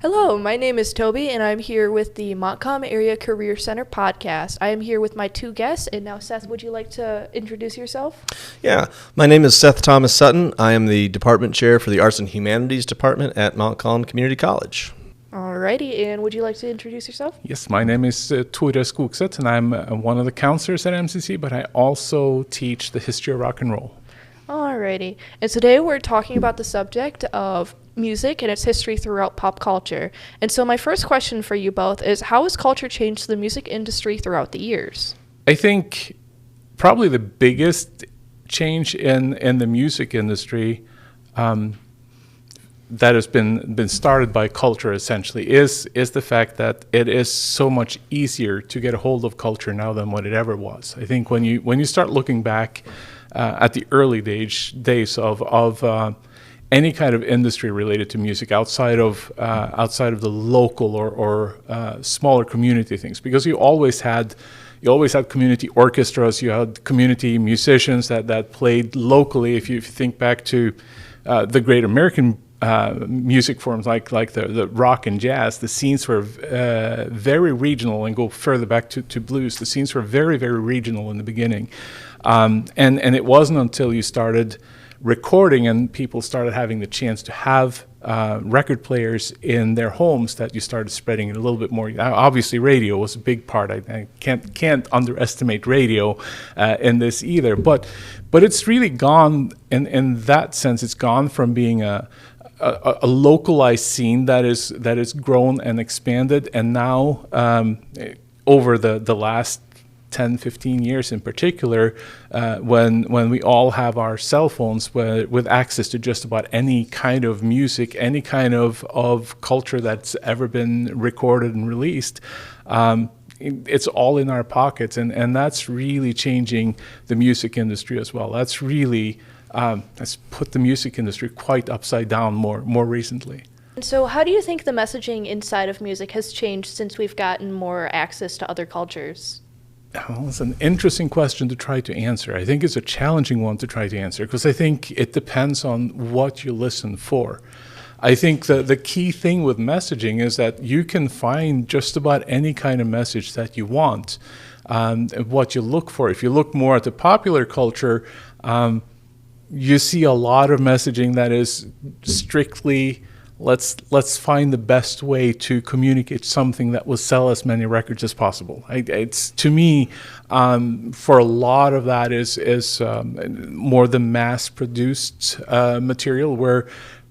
Hello, my name is Toby, and I'm here with the Montcalm Area Career Center podcast. I am here with my two guests, and now, Seth, would you like to introduce yourself? Yeah, my name is Seth Thomas Sutton. I am the department chair for the Arts and Humanities Department at Montcalm Community College. Alrighty, and would you like to introduce yourself? Yes, my name is Tore Skogset, and I'm one of the counselors at MCC, but I also teach the history of rock and roll. Alrighty, and today we're talking about the subject of music and its history throughout pop culture. And so my first question for you both is, how has culture changed the music industry throughout the years? I think probably the biggest change in the music industry that has been started by culture essentially is the fact that it is so much easier to get a hold of culture now than what it ever was. I think when you start looking back at the early days of any kind of industry related to music outside of the local or smaller community things, because you always had community orchestras, you had community musicians that played locally. If you think back to the great American music forms like the rock and jazz, the scenes were very regional, and go further back to blues. The scenes were very, very regional in the beginning. And it wasn't until you started recording and people started having the chance to have record players in their homes that you started spreading it a little bit more. Obviously, radio was a big part. I can't underestimate radio in this either. But it's really gone in that sense. It's gone from being a localized scene that is grown and expanded, and now over the last 10, 15 years in particular, when we all have our cell phones with access to just about any kind of music, any kind of culture that's ever been recorded and released, it's all in our pockets, and that's really changing the music industry as well. That's really has put the music industry quite upside down more recently. So how do you think the messaging inside of music has changed since we've gotten more access to other cultures? Well, it's an interesting question to try to answer. I think it's a challenging one to try to answer because I think it depends on what you listen for. I think the key thing with messaging is that you can find just about any kind of message that you want, what you look for. If you look more at the popular culture, you see a lot of messaging that is strictly let's find the best way to communicate something that will sell as many records as possible. It's to me, for a lot of that is more the mass-produced material where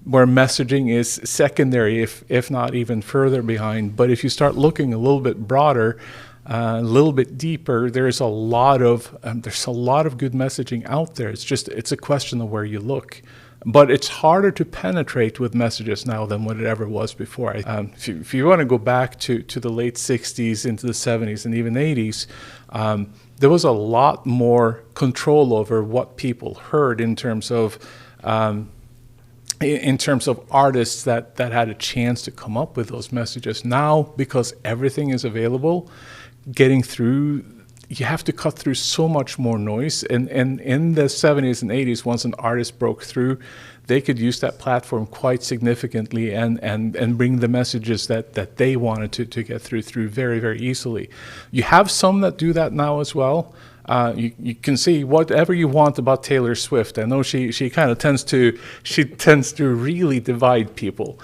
messaging is secondary, if not even further behind. But if you start looking a little bit broader, a little bit deeper, there's a lot of good messaging out there. It's a question of where you look. But it's harder to penetrate with messages now than what it ever was before. If you want to go back to the late 60s into the 70s and even 80s, there was a lot more control over what people heard in terms of artists that had a chance to come up with those messages. Now, because everything is available, getting through, you have to cut through so much more noise. And in the 70s and 80s, once an artist broke through, they could use that platform quite significantly and bring the messages that they wanted to get through very, very easily. You have some that do that now as well. You can see whatever you want about Taylor Swift. I know she kind of tends to really divide people,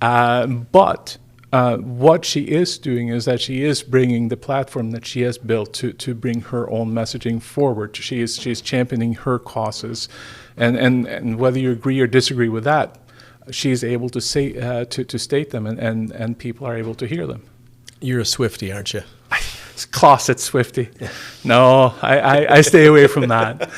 but what she is doing is that she is bringing the platform that she has built to bring her own messaging forward. She is championing her causes, and whether you agree or disagree with that, she is able to say to state them, and people are able to hear them. You're a Swiftie, aren't you? Closet Swiftie. Yeah. No, I stay away from that.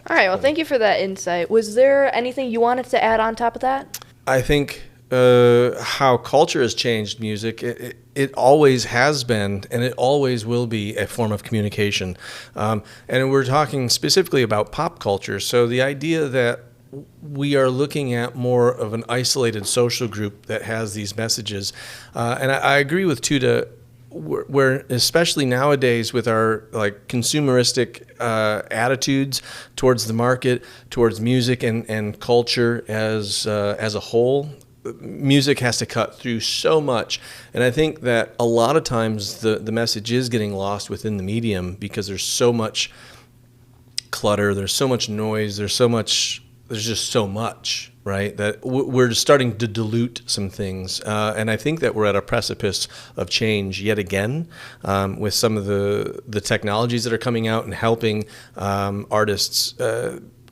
All right, well, thank you for that insight. Was there anything you wanted to add on top of that? I think how culture has changed music, it always has been, and it always will be a form of communication. And we're talking specifically about pop culture. So the idea that we are looking at more of an isolated social group that has these messages. And I agree with Tuda, where especially nowadays with our consumeristic attitudes towards the market, towards music and culture as a whole, music has to cut through so much. And I think that a lot of times the message is getting lost within the medium because there's so much clutter, there's so much noise, there's just so much, right? That we're starting to dilute some things. And I think that we're at a precipice of change yet again with some of the technologies that are coming out and helping artists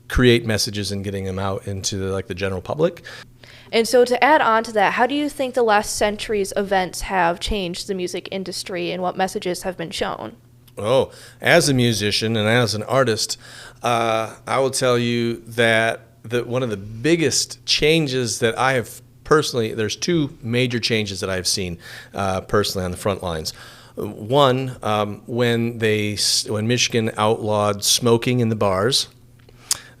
create messages and getting them out into the general public. And so to add on to that, how do you think the last century's events have changed the music industry and what messages have been shown? Oh, as a musician and as an artist, I will tell you that one of the biggest changes that I have personally, there's two major changes that I have seen personally on the front lines. One, when Michigan outlawed smoking in the bars,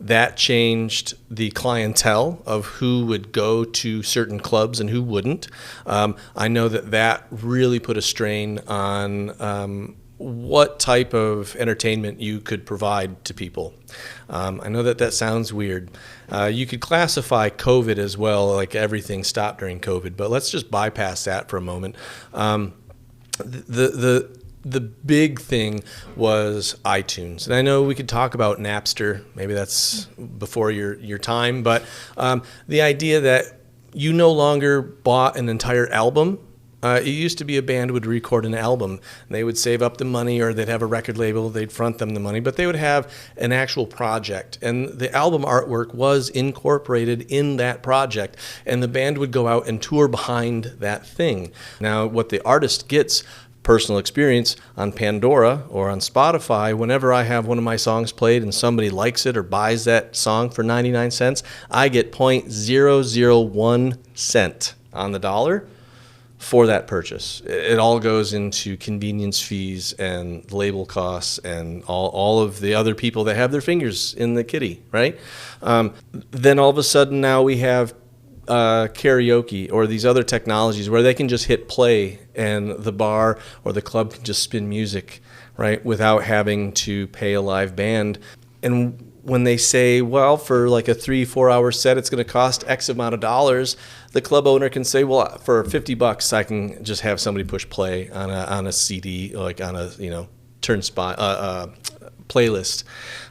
that changed the clientele of who would go to certain clubs and who wouldn't. I know that really put a strain on what type of entertainment you could provide to people. I know that sounds weird. You could classify COVID as well, like everything stopped during COVID, but let's just bypass that for a moment. The big thing was iTunes. And I know we could talk about Napster, maybe that's before your time, but the idea that you no longer bought an entire album. It used to be a band would record an album, and they would save up the money, or they'd have a record label, they'd front them the money, but they would have an actual project, and the album artwork was incorporated in that project, and the band would go out and tour behind that thing. Now, what the artist gets, personal experience, on Pandora or on Spotify, whenever I have one of my songs played and somebody likes it or buys that song for 99 cents, I get 0.001 cent on the dollar for that purchase. It all goes into convenience fees and label costs and all of the other people that have their fingers in the kitty, right? Then all of a sudden now we have karaoke or these other technologies where they can just hit play and the bar or the club can just spin music, right, without having to pay a live band. And when they say, well, for like a 3-4 hour set, it's going to cost X amount of dollars, the club owner can say, well, for $50, I can just have somebody push play on a CD, like on a playlist,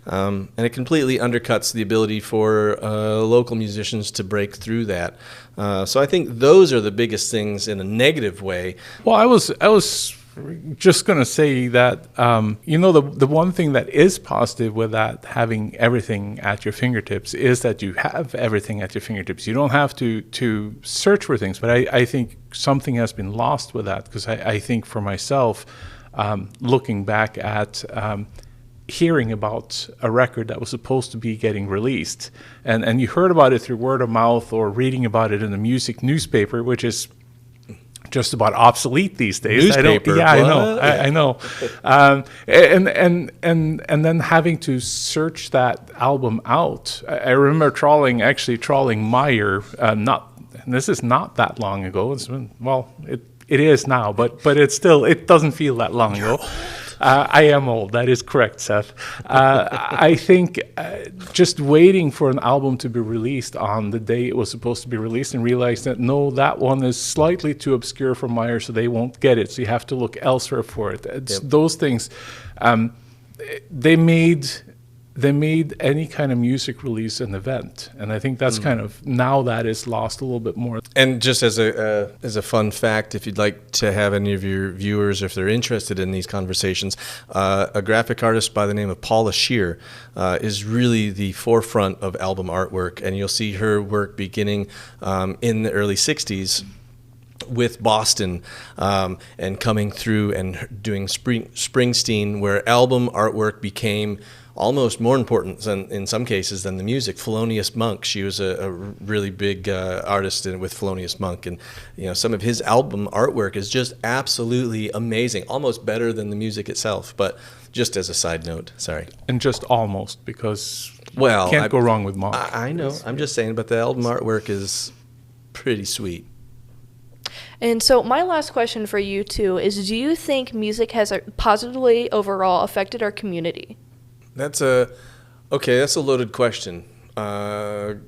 and it completely undercuts the ability for local musicians to break through that. So I think those are the biggest things in a negative way. Well, I was just going to say that, the one thing that is positive with that, having everything at your fingertips, is that you have everything at your fingertips. You don't have to search for things. But I think something has been lost with that, because I think for myself, looking back at hearing about a record that was supposed to be getting released, and you heard about it through word of mouth or reading about it in the music newspaper, which is just about obsolete these days. Newspaper. I know. And then having to search that album out. I remember trawling Meyer. This is not that long ago. It's been, it is now, but it doesn't feel that long ago. I am old. That is correct, Seth. I think just waiting for an album to be released on the day it was supposed to be released and realize that, no, that one is slightly too obscure for Meyer, so they won't get it. So you have to look elsewhere for it. Those things, they made any kind of music release an event, and I think that's kind of, now that is lost a little bit more. And just as a fun fact, if you'd like to have any of your viewers, if they're interested in these conversations, a graphic artist by the name of Paula Shear is really the forefront of album artwork, and you'll see her work beginning in the early 60s with Boston, and coming through and doing Springsteen, where album artwork became almost more important in some cases than the music. Thelonious Monk, she was a really big artist with Thelonious Monk, and some of his album artwork is just absolutely amazing, almost better than the music itself. But just as a side note, sorry. And just almost, because can't go wrong with Monk. I know, I'm just saying, but the album artwork is pretty sweet. And so my last question for you two is, do you think music has positively overall affected our community? That's a loaded question. Coming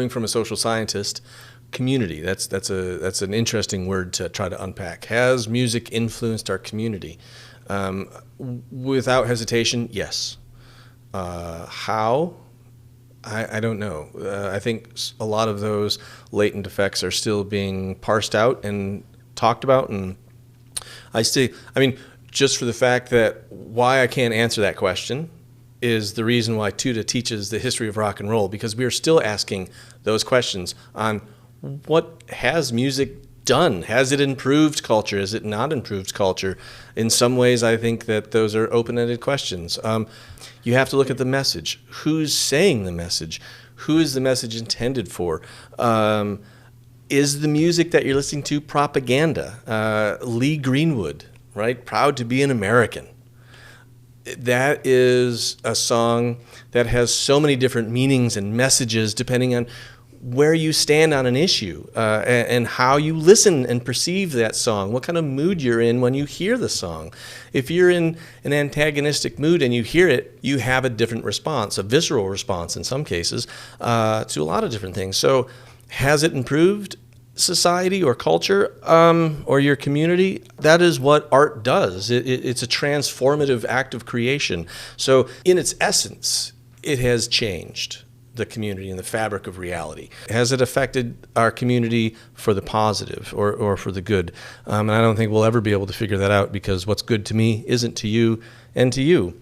from a social scientist community. That's an interesting word to try to unpack. Has music influenced our community? Without hesitation, yes. How? I don't know. I think a lot of those latent effects are still being parsed out and talked about, and just for the fact that why I can't answer that question is the reason why Tuda teaches the history of rock and roll, because we are still asking those questions on what has music done? Has it improved culture? Has it not improved culture? In some ways, I think that those are open-ended questions. You have to look at the message. Who's saying the message? Who is the message intended for? Is the music that you're listening to propaganda? Lee Greenwood, right? Proud to be an American. That is a song that has so many different meanings and messages depending on where you stand on an issue and how you listen and perceive that song, what kind of mood you're in when you hear the song. If you're in an antagonistic mood and you hear it, you have a different response, a visceral response in some cases, to a lot of different things. So has it improved society or culture or your community? That is what art does. It's a transformative act of creation. So in its essence, it has changed the community and the fabric of reality. Has it affected our community for the positive or for the good? And I don't think we'll ever be able to figure that out, because what's good to me isn't to you and to you.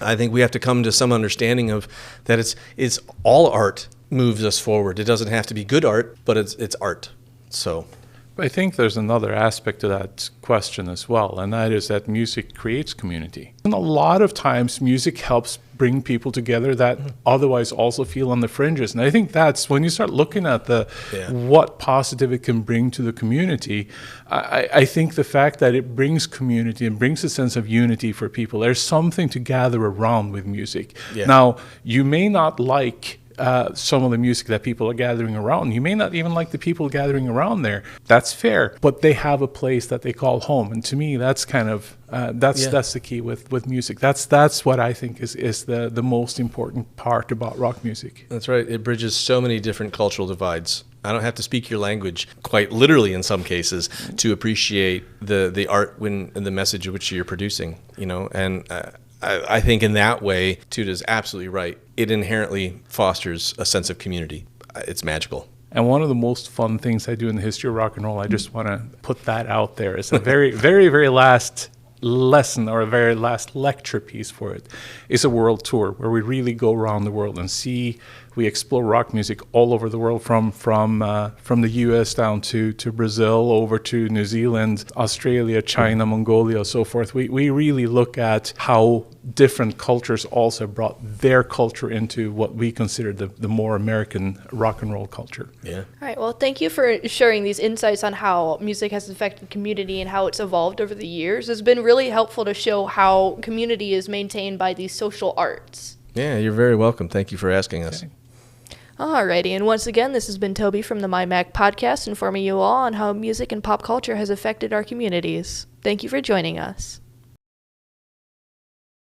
I think we have to come to some understanding of that it's all art moves us forward. It doesn't have to be good art, but it's art. So I think there's another aspect to that question as well, and that is that music creates community. And a lot of times music helps bring people together that otherwise also feel on the fringes. And I think that's when you start looking at what positive it can bring to the community. I think the fact that it brings community and brings a sense of unity for people, there's something to gather around with music. Yeah. Now, you may not like some of the music that people are gathering around. You may not even like the people gathering around there. That's fair. But they have a place that they call home. And to me, that's kind of, that's the key with music. That's what I think is the most important part about rock music. That's right. It bridges so many different cultural divides. I don't have to speak your language, quite literally in some cases, to appreciate the art and the message which you're producing, and I think in that way, Tuda's absolutely right. It inherently fosters a sense of community. It's magical. And one of the most fun things I do in the history of rock and roll, I just want to put that out there, is a very, very, very last lesson or a very last lecture piece for it is a world tour where we really go around the world and we explore rock music all over the world, from the US down to Brazil, over to New Zealand, Australia, China, Mongolia, so forth. We really look at how different cultures also brought their culture into what we consider the more American rock and roll culture. Yeah. All right. Well, thank you for sharing these insights on how music has affected community and how it's evolved over the years. It's been really helpful to show how community is maintained by these social arts. Yeah, you're very welcome. Thank you for asking us. Okay. Alrighty, and once again, this has been Toby from the MACC Podcast, informing you all on how music and pop culture has affected our communities. Thank you for joining us.